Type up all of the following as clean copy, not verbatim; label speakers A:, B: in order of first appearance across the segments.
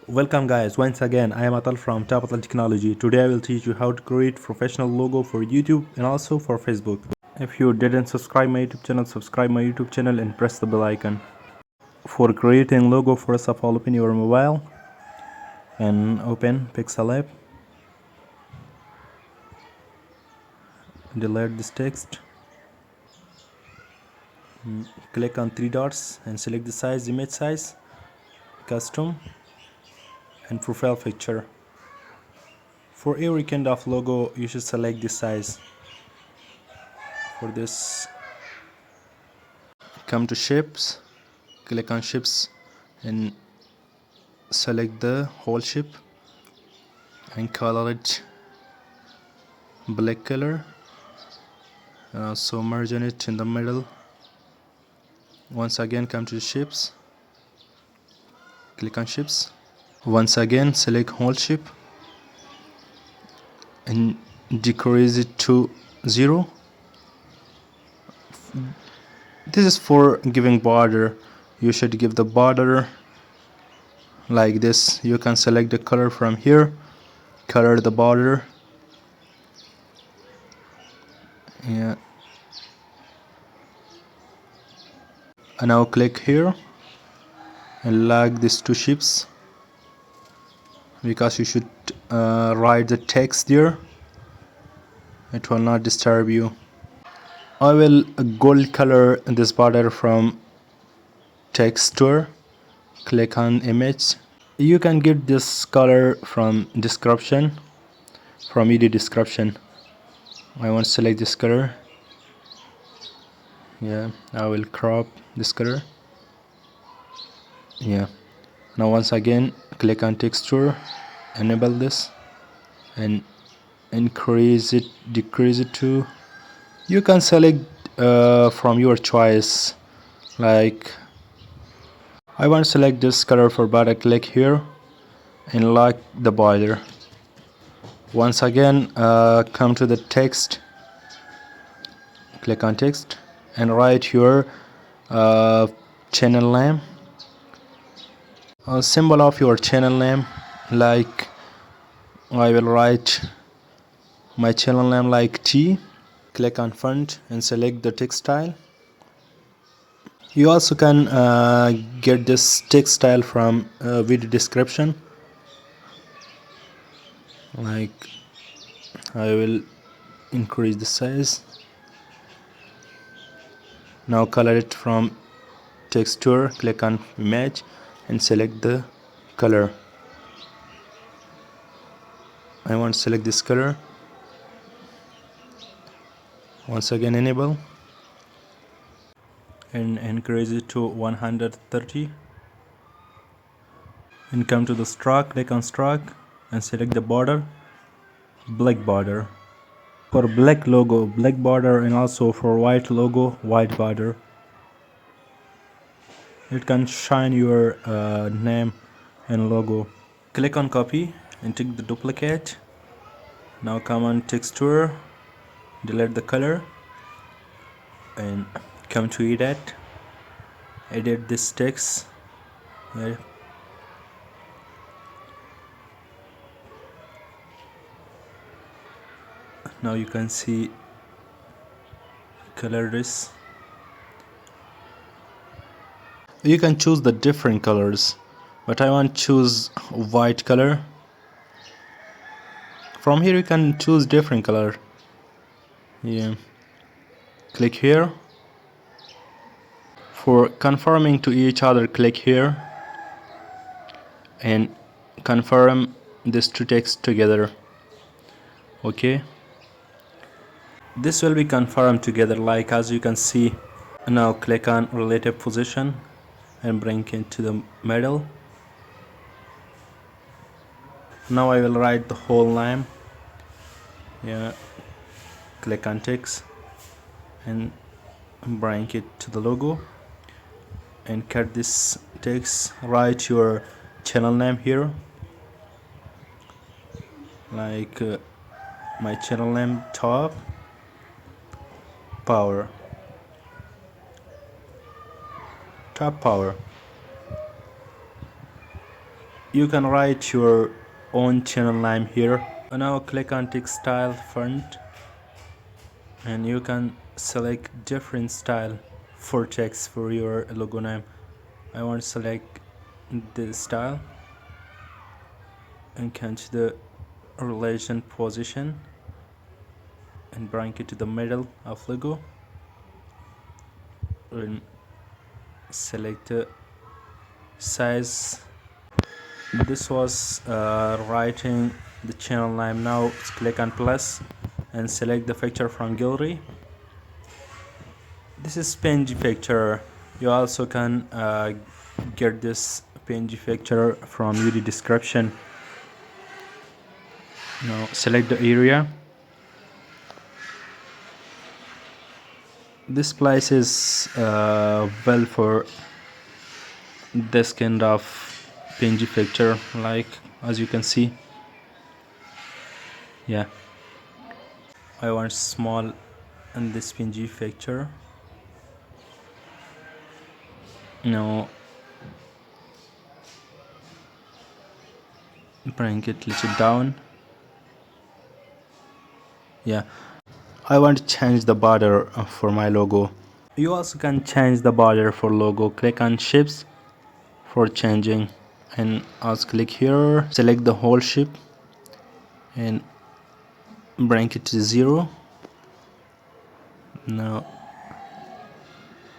A: Welcome guys, once again I am Atal from Atal Technology. Today I will teach you how to create professional logo for YouTube and also for Facebook. If you didn't subscribe my YouTube channel, subscribe my YouTube channel and press the bell icon. For creating logo, first of all open your mobile and open PIXALAB. Delete this text. Click on three dots and select the size, image size, custom and profile picture. For every kind of logo you should select this size. For this, come to shapes, click on shapes and select the whole shape and color it black color. So merge it in the middle. Once again come to shapes, click on shapes. Once again select whole shape and decrease it to 0. This is for giving border. You should give the border like this. You can select the color from here, color the border. Yeah. And now click here and lag these two shapes because you should write the text there. It will not disturb you. I will gold color this border from texture. Click on image. You can get this color from description, from ED description. I want to select this color. Yeah, I will crop this color. Yeah. Now once again click on texture, enable this and increase it, decrease it to, you can select from your choice. Like I want to select this color for border. Click here and lock the border. Once again come to the text, click on text and write your channel name, a symbol of your channel name. Like I will write my channel name like T. Click on font and select the text style. You also can get this text style from video description. Like I will increase the size. Now color it from texture, click on image and select the color. I want to select this color. Once again enable and increase it to 130 and come to the stroke, click on stroke and select the border, black border. For black logo, black border, and also for white logo, white border. It can shine your name and logo. Click on copy and take the duplicate. Now come on texture, delete the color and come to edit this text here. Now you can see color this. You can choose the different colors, but I want to choose white color. From here you can choose different color. Yeah, click here. For conforming to each other, click here and confirm these two texts together. Okay, this will be confirmed together, like as you can see. Now click on relative position and bring it to the middle. Now I will write the whole name. Yeah, click on text and bring it to the logo and cut this text. Write your channel name here, like my channel name, top power. you can write your own channel name here. Now click on text style font, and you can select different style for text for your logo name. I want to select this style and come to the relation position and bring it to the middle of logo and select the size. This was writing the channel name. Now click on plus and select the picture from gallery. This is PNG picture. You also can get this PNG picture from video description. Now select the area. This place is well for this kind of PNG picture, like as you can see. Yeah, I want small in this PNG picture. Now bring it little down. Yeah, I want to change the border for my logo. You also can change the border for logo. Click on shapes for changing, and also click here, select the whole shape and bring it to 0. Now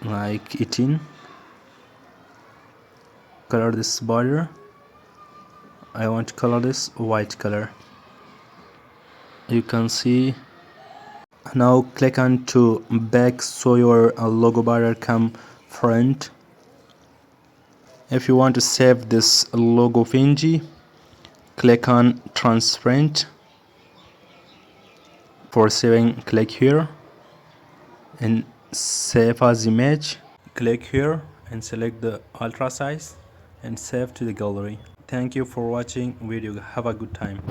A: like 18. Color this border. I want to color this white color. You can see. Now click on to back so your logo border come front. If you want to save this logo PNG, click on transparent. For saving, click here and save as image. Click here and select the ultra size and save to the gallery. Thank you for watching video. Have a good time.